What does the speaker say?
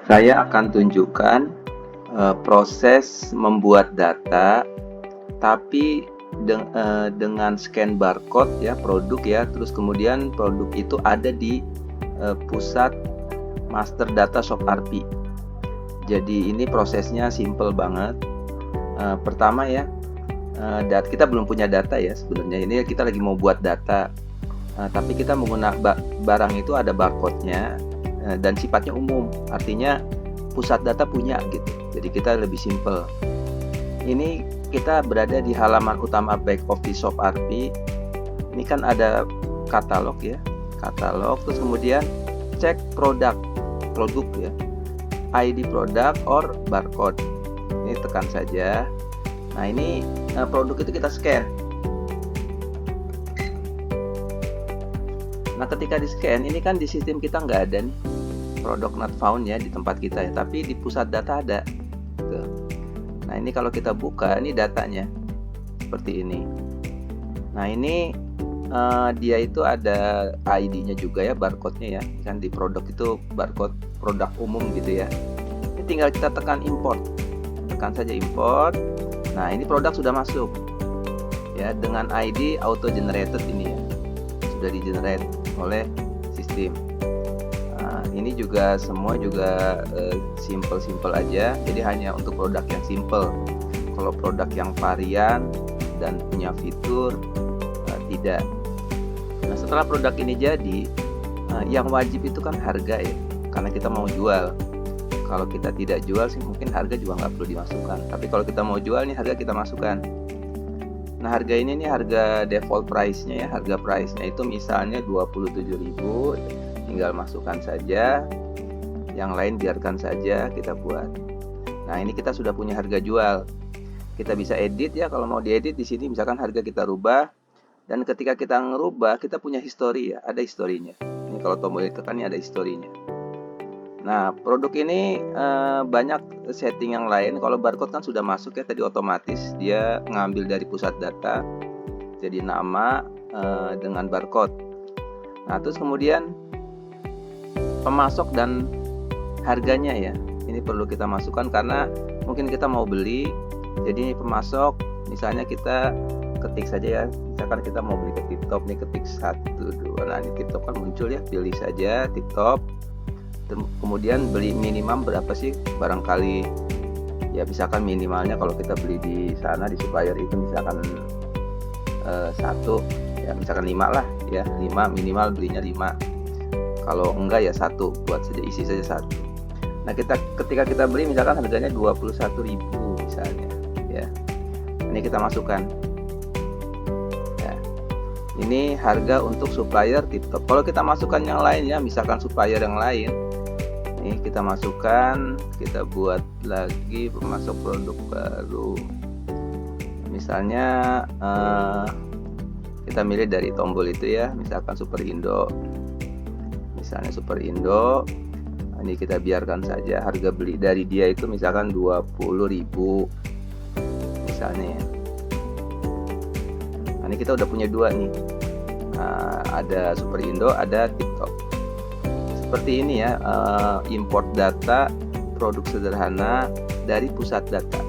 Saya akan tunjukkan proses membuat data, tapi dengan scan barcode ya produk ya, terus kemudian produk itu ada di pusat master data ShopRP. Jadi ini prosesnya simple banget. Pertama ya, kita belum punya data ya sebenarnya. Ini kita lagi mau buat data, tapi kita menggunakan barang itu ada barcode-nya dan sifatnya umum, artinya pusat data punya gitu. Jadi kita lebih simple. Ini kita berada di halaman utama back office ShopRP. Ini kan ada katalog ya, katalog, terus kemudian cek produk ya, ID produk or barcode. Ini tekan saja. Nah ini produk itu kita scan. Nah ketika di scan ini kan di sistem kita nggak ada nih produk not found ya di tempat kita ya, tapi di pusat data ada. Tuh. Nah ini kalau kita buka ini datanya seperti ini. Nah ini dia itu ada ID-nya juga ya, barcode-nya ya. Kan di produk itu barcode produk umum gitu ya. Ini tinggal kita tekan import, tekan saja import. Nah ini produk sudah masuk ya dengan ID auto generated ini ya, sudah di generate oleh sistem. Nah, ini juga semua juga simple aja, jadi hanya untuk produk yang simple. Kalau produk yang varian dan punya fitur tidak. Nah setelah produk ini jadi, yang wajib itu kan harga ya, karena kita mau jual. Kalau kita tidak jual sih mungkin harga juga nggak perlu dimasukkan, tapi kalau kita mau jual nih harga kita masukkan. Nah harga ini nih harga default price-nya ya, harga price-nya itu misalnya 27.000, tinggal masukkan saja, yang lain biarkan saja kita buat. Nah ini kita sudah punya harga jual, kita bisa edit ya, kalau mau diedit di sini misalkan harga kita rubah, dan ketika kita ngerubah kita punya history ya, ada historinya. Ini kalau tombol ditekan ini ada historinya. Nah produk ini banyak setting yang lain. Kalau barcode kan sudah masuk ya tadi otomatis, dia ngambil dari pusat data jadi nama dengan barcode. Nah terus kemudian pemasok dan harganya ya, ini perlu kita masukkan karena mungkin kita mau beli. Jadi ini pemasok, misalnya kita ketik saja ya, misalkan kita mau beli ke TikTok nih, ketik 1, 2, nah ini TikTok kan muncul ya, pilih saja TikTok. Kemudian beli minimum berapa sih, barangkali ya misalkan minimalnya kalau kita beli di sana di supplier itu misalkan 1 ya, misalkan 5 lah ya, 5 minimal belinya 5, kalau enggak ya 1, buat saja isi saja 1. Nah ketika kita beli misalkan harganya 21.000 misalnya ya, ini kita masukkan ya, ini harga untuk supplier TikTok. Kalau kita masukkan yang lain ya, misalkan supplier yang lain, ini kita masukkan, kita buat lagi pemasok produk baru, misalnya kita milih dari tombol itu ya, misalkan Superindo, misalnya Superindo. Ini kita biarkan saja, harga beli dari dia itu misalkan 20.000 misalnya ya. Nah, ini kita udah punya 2 nih, ada Superindo, ada TikTok. Seperti ini ya, import data produk sederhana dari pusat data.